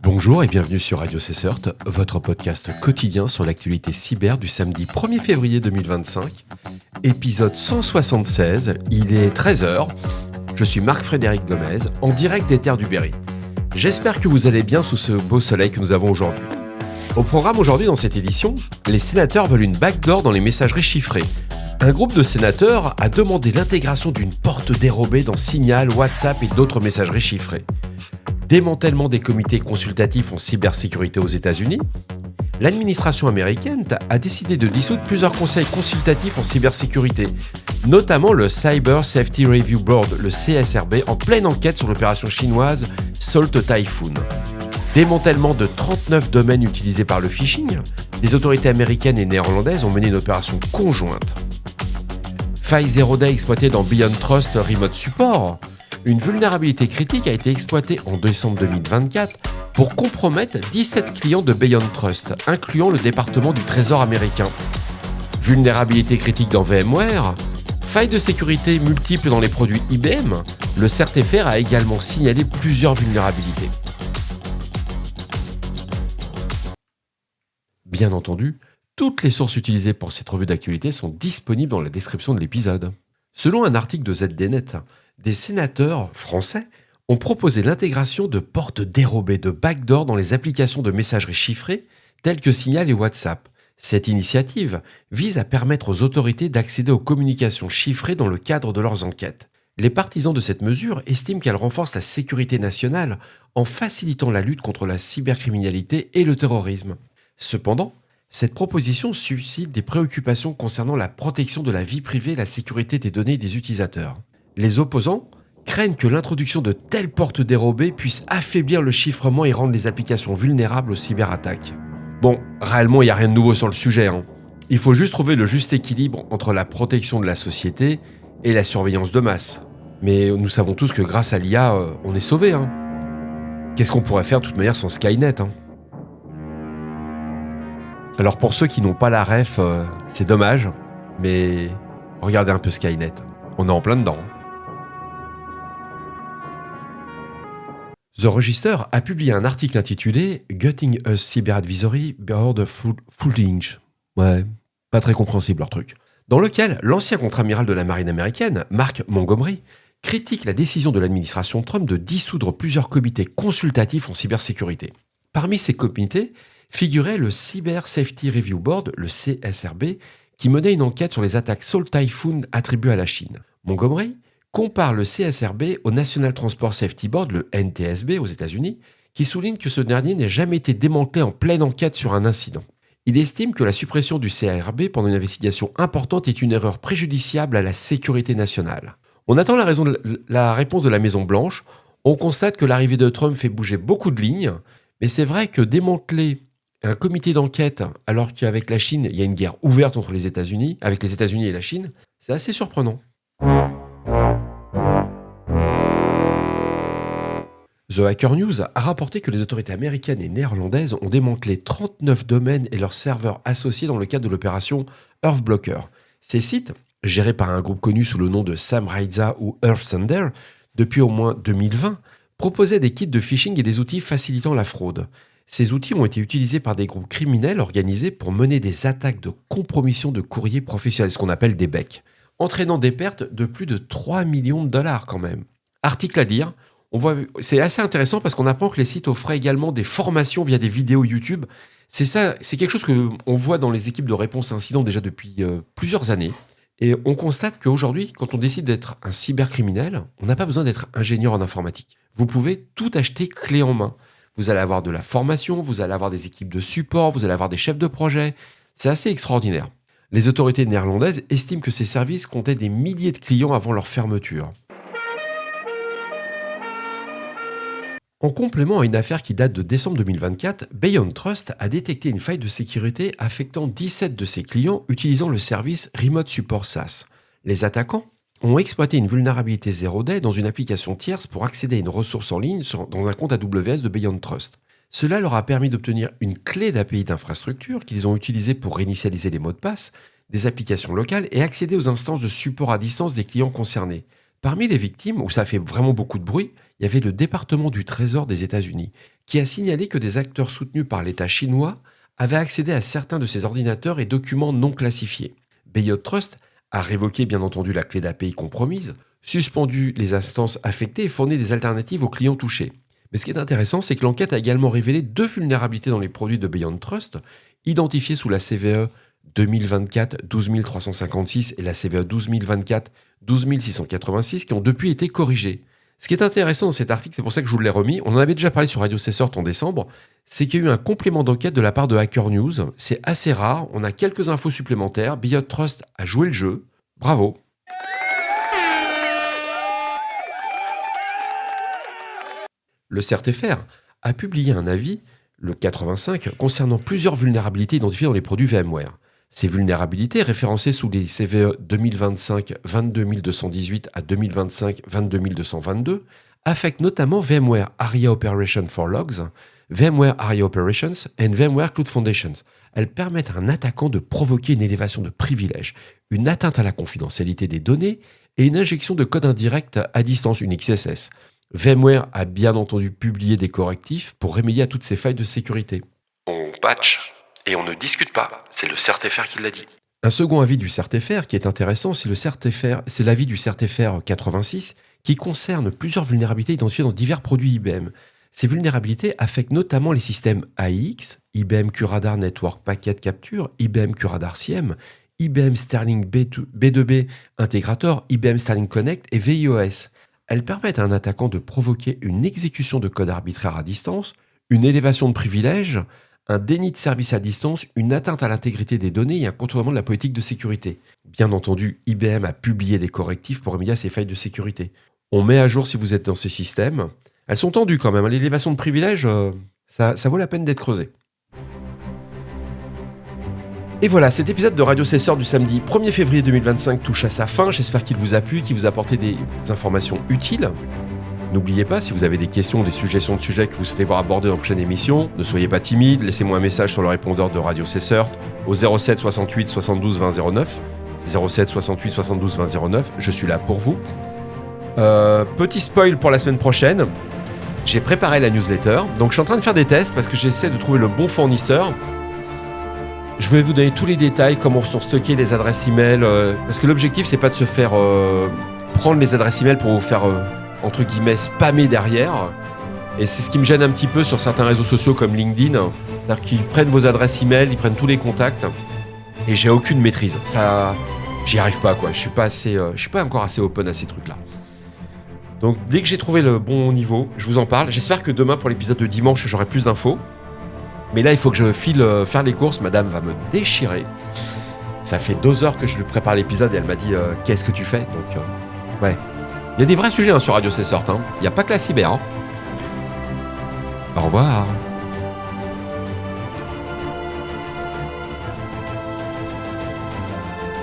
Bonjour et bienvenue sur Radio CSERT, votre podcast quotidien sur l'actualité cyber du samedi 1er février 2025, épisode 176, il est 13h, je suis Marc-Frédéric Gomez, en direct des terres du Berry. J'espère que vous allez bien sous ce beau soleil que nous avons aujourd'hui. Au programme aujourd'hui dans cette édition, les sénateurs veulent une backdoor dans les messageries chiffrées. Un groupe de sénateurs a demandé l'intégration d'une porte dérobée dans Signal, WhatsApp et d'autres messageries chiffrées. Démantèlement des comités consultatifs en cybersécurité aux États-Unis. L'administration américaine a décidé de dissoudre plusieurs conseils consultatifs en cybersécurité, notamment le Cyber Safety Review Board, le CSRB, en pleine enquête sur l'opération chinoise Salt Typhoon. Démantèlement de 39 domaines utilisés par le phishing. Les autorités américaines et néerlandaises ont mené une opération conjointe. Faille Zero Day exploitée dans Beyond Trust Remote Support. Une vulnérabilité critique a été exploitée en décembre 2024 pour compromettre 17 clients de Beyond Trust, incluant le département du Trésor américain. Vulnérabilité critique dans VMware. Failles de sécurité multiples dans les produits IBM. Le CERT-FR a également signalé plusieurs vulnérabilités. Bien entendu, toutes les sources utilisées pour cette revue d'actualité sont disponibles dans la description de l'épisode. Selon un article de ZDNet, des sénateurs français ont proposé l'intégration de portes dérobées de backdoor dans les applications de messagerie chiffrées telles que Signal et WhatsApp. Cette initiative vise à permettre aux autorités d'accéder aux communications chiffrées dans le cadre de leurs enquêtes. Les partisans de cette mesure estiment qu'elle renforce la sécurité nationale en facilitant la lutte contre la cybercriminalité et le terrorisme. Cependant, cette proposition suscite des préoccupations concernant la protection de la vie privée et la sécurité des données des utilisateurs. Les opposants craignent que l'introduction de telles portes dérobées puisse affaiblir le chiffrement et rendre les applications vulnérables aux cyberattaques. Bon, réellement, il n'y a rien de nouveau sur le sujet. Il faut juste trouver le juste équilibre entre la protection de la société et la surveillance de masse. Mais nous savons tous que grâce à l'IA, on est sauvés. Qu'est-ce qu'on pourrait faire de toute manière sans Skynet Alors pour ceux qui n'ont pas la ref, c'est dommage, mais regardez un peu Skynet. On est en plein dedans. The Register a publié un article intitulé « Getting a Cyber Advisory Board Footage ». Ouais, pas très compréhensible leur truc. Dans lequel l'ancien contre-amiral de la marine américaine, Mark Montgomery, critique la décision de l'administration Trump de dissoudre plusieurs comités consultatifs en cybersécurité. Parmi ces comités figurait le Cyber Safety Review Board, le CSRB, qui menait une enquête sur les attaques Salt Typhoon attribuées à la Chine. Montgomery compare le CSRB au National Transport Safety Board, le NTSB aux États-Unis, qui souligne que ce dernier n'a jamais été démantelé en pleine enquête sur un incident. Il estime que la suppression du CSRB pendant une investigation importante est une erreur préjudiciable à la sécurité nationale. On attend la réponse de la Maison-Blanche. On constate que l'arrivée de Trump fait bouger beaucoup de lignes, mais c'est vrai que démanteler un comité d'enquête alors qu'avec la Chine, il y a une guerre ouverte entre les États-Unis, avec les États-Unis et la Chine, c'est assez surprenant. The Hacker News a rapporté que les autorités américaines et néerlandaises ont démantelé 39 domaines et leurs serveurs associés dans le cadre de l'opération Earthblocker. Ces sites, gérés par un groupe connu sous le nom de Sam Raiza ou Earthsender, depuis au moins 2020, proposaient des kits de phishing et des outils facilitant la fraude. Ces outils ont été utilisés par des groupes criminels organisés pour mener des attaques de compromission de courriers professionnels, ce qu'on appelle des BEC, entraînant des pertes de plus de 3 millions de dollars quand même. Article à lire. C'est assez intéressant parce qu'on apprend que les sites offraient également des formations via des vidéos YouTube. C'est quelque chose qu'on voit dans les équipes de réponse à incidents déjà depuis plusieurs années. Et on constate qu'aujourd'hui, quand on décide d'être un cybercriminel, on n'a pas besoin d'être ingénieur en informatique. Vous pouvez tout acheter clé en main. Vous allez avoir de la formation, vous allez avoir des équipes de support, vous allez avoir des chefs de projet. C'est assez extraordinaire. Les autorités néerlandaises estiment que ces services comptaient des milliers de clients avant leur fermeture. En complément à une affaire qui date de décembre 2024, Beyond Trust a détecté une faille de sécurité affectant 17 de ses clients utilisant le service Remote Support SaaS. Les attaquants ont exploité une vulnérabilité Zero Day dans une application tierce pour accéder à une ressource en ligne dans un compte AWS de Beyond Trust. Cela leur a permis d'obtenir une clé d'API d'infrastructure qu'ils ont utilisée pour réinitialiser les mots de passe des applications locales et accéder aux instances de support à distance des clients concernés. Parmi les victimes, où ça fait vraiment beaucoup de bruit, il y avait le département du Trésor des États-Unis qui a signalé que des acteurs soutenus par l'État chinois avaient accédé à certains de ces ordinateurs et documents non classifiés. Bayot Trust a révoqué bien entendu la clé d'API compromise, suspendu les instances affectées et fourni des alternatives aux clients touchés. Mais ce qui est intéressant, c'est que l'enquête a également révélé 2 vulnérabilités dans les produits de Bayot Trust, identifiées sous la CVE 2024 12356 et la CVE 2024 12686, qui ont depuis été corrigées. Ce qui est intéressant dans cet article, c'est pour ça que je vous l'ai remis, on en avait déjà parlé sur Radio Cessort en décembre, c'est qu'il y a eu un complément d'enquête de la part de Hacker News. C'est assez rare, on a quelques infos supplémentaires. Bayot Trust a joué le jeu. Bravo. Le CERT-FR a publié un avis, le 85, concernant plusieurs vulnérabilités identifiées dans les produits VMware. Ces vulnérabilités, référencées sous les CVE 2025 22218 à 2025 22222, affectent notamment VMware ARIA Operation for Logs, VMware ARIA Operations et VMware Cloud Foundations. Elles permettent à un attaquant de provoquer une élévation de privilèges, une atteinte à la confidentialité des données et une injection de code indirect à distance, une XSS. VMware a bien entendu publié des correctifs pour remédier à toutes ces failles de sécurité. On patch et on ne discute pas, c'est le CERT-FR qui l'a dit. Un second avis du CERT-FR qui est intéressant, c'est l'avis du CERT-FR 86 qui concerne plusieurs vulnérabilités identifiées dans divers produits IBM. Ces vulnérabilités affectent notamment les systèmes AIX, IBM QRadar Network Packet Capture, IBM QRadar SIEM, IBM Sterling B2B Integrator, IBM Sterling Connect et VIOS. Elles permettent à un attaquant de provoquer une exécution de code arbitraire à distance, une élévation de privilèges, un déni de service à distance, une atteinte à l'intégrité des données et un contournement de la politique de sécurité. Bien entendu, IBM a publié des correctifs pour remédier à ces failles de sécurité. On met à jour si vous êtes dans ces systèmes. Elles sont tendues quand même. L'élévation de privilèges, ça vaut la peine d'être creusé. Et voilà, cet épisode de Radio Cesseur du samedi 1er février 2025 touche à sa fin. J'espère qu'il vous a plu, qu'il vous a apporté des informations utiles. N'oubliez pas, si vous avez des questions ou des suggestions de sujets que vous souhaitez voir abordés dans la prochaine émission, ne soyez pas timide, laissez-moi un message sur le répondeur de Radio Cesseur au 07 68 72 20 09. 07 68 72 20 09, je suis là pour vous. Petit spoil pour la semaine prochaine, j'ai préparé la newsletter, donc je suis en train de faire des tests parce que j'essaie de trouver le bon fournisseur. Je vais vous donner tous les détails, comment sont stockées les adresses email, parce que l'objectif c'est pas de se faire prendre les adresses email pour vous faire entre guillemets spammer derrière, et c'est ce qui me gêne un petit peu sur certains réseaux sociaux comme LinkedIn, c'est-à-dire qu'ils prennent vos adresses email, ils prennent tous les contacts, et j'ai aucune maîtrise. Ça, j'y arrive pas quoi. Je suis pas encore assez open à ces trucs-là. Donc dès que j'ai trouvé le bon niveau, je vous en parle. J'espère que demain pour l'épisode de dimanche, j'aurai plus d'infos. Mais là, il faut que je file faire les courses. Madame va me déchirer. Ça fait 2 heures que je lui prépare l'épisode et elle m'a dit qu'est-ce que tu fais. Donc ouais, il y a des vrais sujets sur Radio Cessort. Il n'y a pas que la cyber. Au revoir.